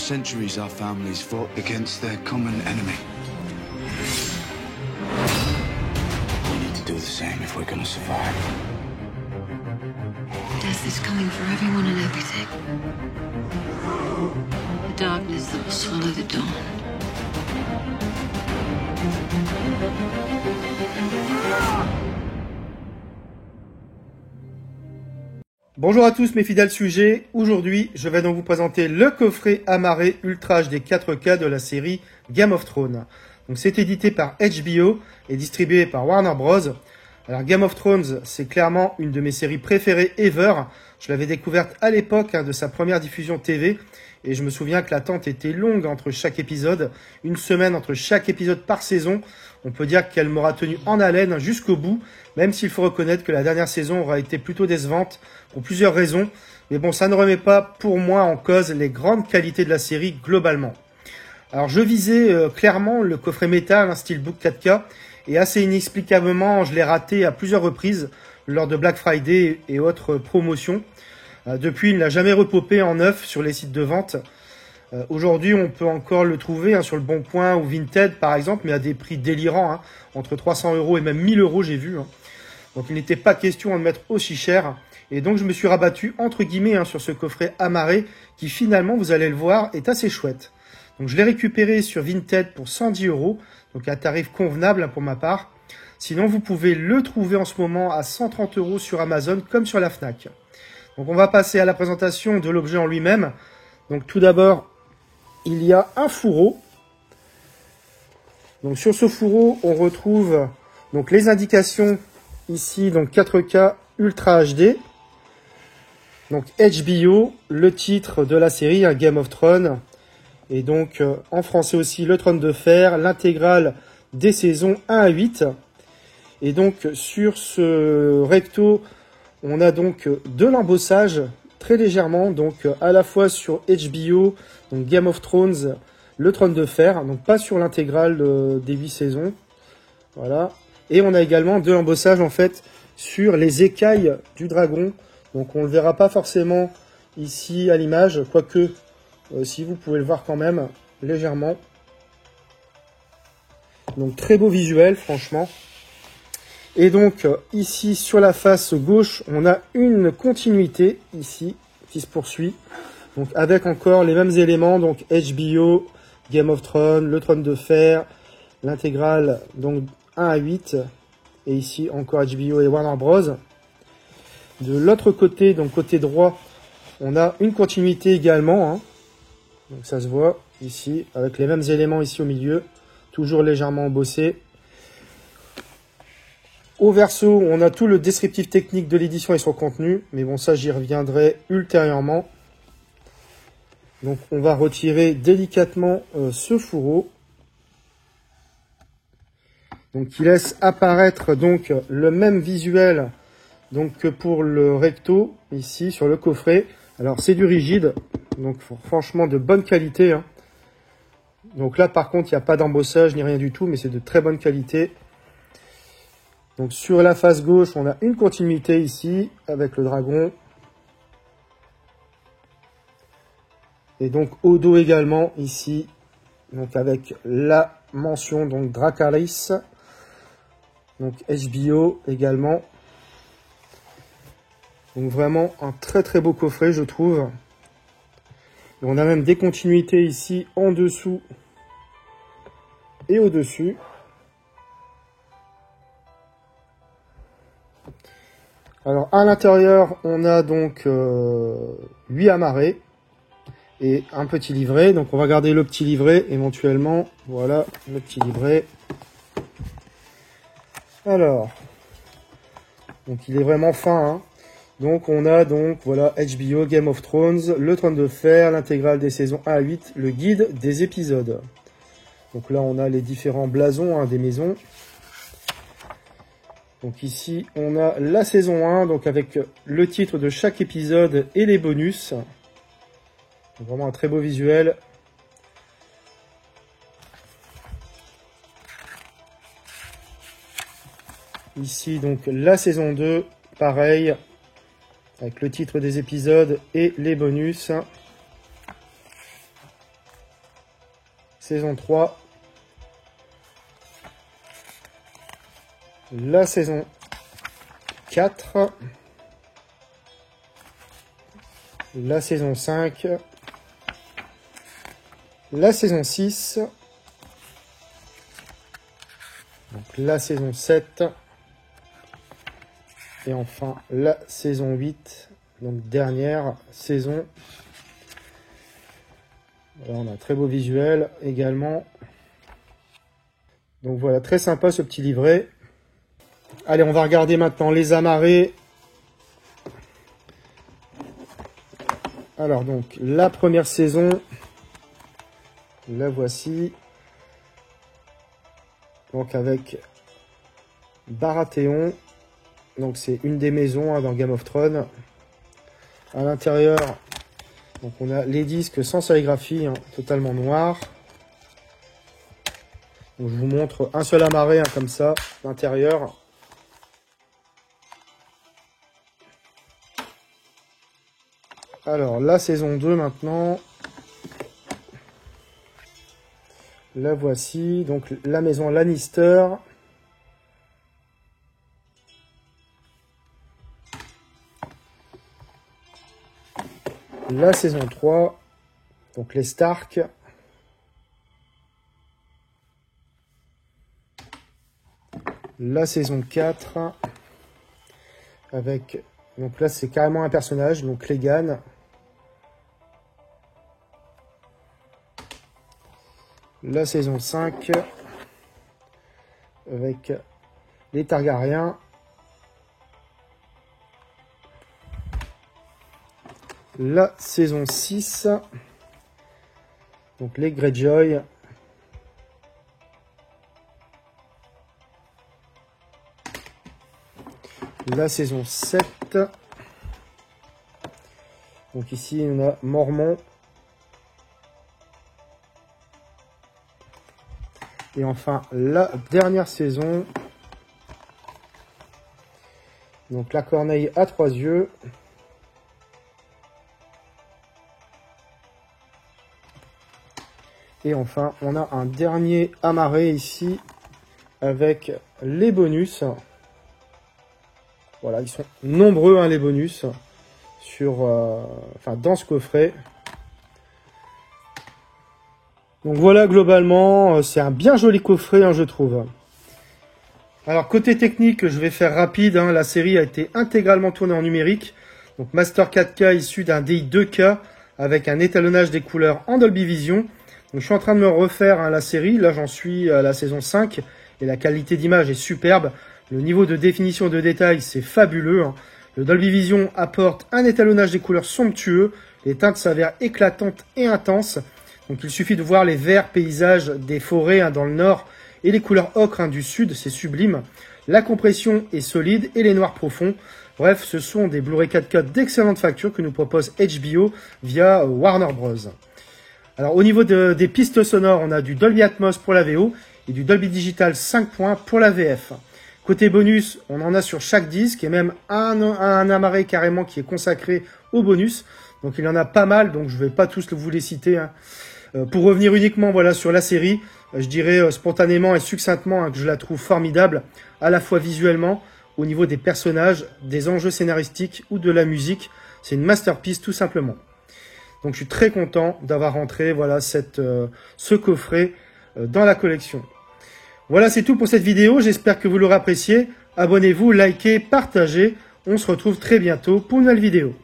centuries our families fought against their common enemy. We need to do the same if we're gonna survive. Death is coming for everyone and everything. The darkness that will swallow the dawn. Bonjour à tous mes fidèles sujets, aujourd'hui je vais donc vous présenter le coffret amarré Ultra HD 4K de la série Game of Thrones. Donc c'est édité par HBO et distribué par Warner Bros. Alors Game of Thrones c'est clairement une de mes séries préférées ever. Je l'avais découverte à l'époque de sa première diffusion TV et je me souviens que l'attente était longue entre chaque épisode, une semaine entre chaque épisode par saison. On peut dire qu'elle m'aura tenu en haleine jusqu'au bout, même s'il faut reconnaître que la dernière saison aura été plutôt décevante pour plusieurs raisons. Mais bon, ça ne remet pas pour moi en cause les grandes qualités de la série globalement. Alors je visais clairement le coffret métal, un steelbook 4K, et assez inexplicablement je l'ai raté à plusieurs reprises lors de Black Friday et autres promotions. Depuis, il n'a jamais repopé en neuf sur les sites de vente. Aujourd'hui, on peut encore le trouver sur le Bon Coin ou Vinted par exemple, mais à des prix délirants, entre 300 € et même 1000 € j'ai vu. Donc il n'était pas question de mettre aussi cher. Et donc je me suis rabattu entre guillemets sur ce coffret amarré qui finalement, vous allez le voir, est assez chouette. Donc je l'ai récupéré sur Vinted pour 110 €, donc à tarif convenable pour ma part. Sinon, vous pouvez le trouver en ce moment à 130 € sur Amazon comme sur la Fnac. Donc on va passer à la présentation de l'objet en lui-même. Donc tout d'abord, il y a un fourreau. Donc sur ce fourreau, on retrouve donc les indications ici, donc 4K Ultra HD. Donc HBO, le titre de la série, Game of Thrones. Et donc en français aussi, le Trône de Fer, l'intégrale des saisons 1 à 8. Et donc sur ce recto, on a donc de l'embossage très légèrement, donc à la fois sur HBO, donc Game of Thrones, le Trône de Fer, donc pas sur l'intégrale des 8 saisons. Voilà. Et on a également de l'embossage en fait sur les écailles du dragon. Donc on ne le verra pas forcément ici à l'image, quoique si vous pouvez le voir quand même légèrement. Donc très beau visuel franchement. Et donc ici sur la face gauche, on a une continuité ici qui se poursuit. Donc avec encore les mêmes éléments, donc HBO, Game of Thrones, le Trône de Fer, l'intégrale donc 1 à 8 et ici encore HBO et Warner Bros. De l'autre côté, donc côté droit, on a une continuité également. Donc ça se voit ici avec les mêmes éléments ici au milieu, toujours légèrement embossé. Au verso, on a tout le descriptif technique de l'édition et son contenu, mais bon, ça j'y reviendrai ultérieurement. Donc on va retirer délicatement ce fourreau. Donc qui laisse apparaître donc le même visuel donc que pour le recto ici sur le coffret. Alors c'est du rigide, donc franchement de bonne qualité. Donc là par contre il n'y a pas d'embossage ni rien du tout, mais c'est de très bonne qualité. Donc sur la face gauche, on a une continuité ici avec le dragon. Et donc au dos également ici, donc avec la mention donc Dracarys. Donc HBO également. Donc vraiment un très très beau coffret je trouve. Et on a même des continuités ici en dessous et au-dessus. Alors à l'intérieur, on a donc 8 amarrés et un petit livret. Donc on va garder le petit livret éventuellement. Voilà le petit livret. Alors, donc il est vraiment fin. Donc on a donc voilà HBO, Game of Thrones, le Trône de Fer, l'intégrale des saisons 1 à 8, le guide des épisodes. Donc là on a les différents blasons des maisons. Donc ici, on a la saison 1, donc avec le titre de chaque épisode et les bonus. Donc vraiment un très beau visuel. Ici, donc la saison 2, pareil, avec le titre des épisodes et les bonus. saison 3, la saison 4, la saison 5, la saison 6, donc la saison 7, et enfin la saison 8, donc dernière saison. Voilà, on a un très beau visuel également. Donc voilà, très sympa ce petit livret. Allez, on va regarder maintenant les amarrés. Alors donc, la première saison, la voici. Donc avec Baratheon. Donc c'est une des maisons dans Game of Thrones. À l'intérieur, donc on a les disques sans sérigraphie, totalement noirs. Donc je vous montre un seul amarré comme ça, l'intérieur. Alors la saison 2 maintenant. La voici, donc la maison Lannister. La saison 3, donc les Stark. La saison 4, avec, donc là c'est carrément un personnage, donc Clegane. La saison 5, avec les Targaryens. La saison 6, donc les Greyjoy. La saison 7, donc ici on a Mormont. Et enfin la dernière saison, donc la corneille à 3 yeux. Et enfin, on a un dernier amarré ici avec les bonus. Voilà, ils sont nombreux les bonus sur, dans ce coffret. Donc voilà, globalement, c'est un bien joli coffret, je trouve. Alors côté technique, je vais faire rapide. La série a été intégralement tournée en numérique. Donc Master 4K issu d'un DI 2K avec un étalonnage des couleurs en Dolby Vision. Donc, je suis en train de me refaire la série. Là, j'en suis à la saison 5 et la qualité d'image est superbe. Le niveau de définition de détail, c'est fabuleux. Le Dolby Vision apporte un étalonnage des couleurs somptueux. Les teintes s'avèrent éclatantes et intenses. Donc, il suffit de voir les verts paysages des forêts dans le nord et les couleurs ocre du sud. C'est sublime. La compression est solide et les noirs profonds. Bref, ce sont des Blu-ray 4K d'excellente facture que nous propose HBO via Warner Bros. Alors au niveau des pistes sonores, on a du Dolby Atmos pour la VO et du Dolby Digital 5 points pour la VF. Côté bonus, on en a sur chaque disque et même un amarré carrément qui est consacré au bonus. Donc il y en a pas mal, donc je ne vais pas tous vous les citer. Pour revenir uniquement sur la série, je dirais spontanément et succinctement que je la trouve formidable, à la fois visuellement, au niveau des personnages, des enjeux scénaristiques ou de la musique. C'est une masterpiece tout simplement. Donc je suis très content d'avoir rentré ce coffret dans la collection. Voilà, c'est tout pour cette vidéo. J'espère que vous l'aurez apprécié. Abonnez-vous, likez, partagez. On se retrouve très bientôt pour une nouvelle vidéo.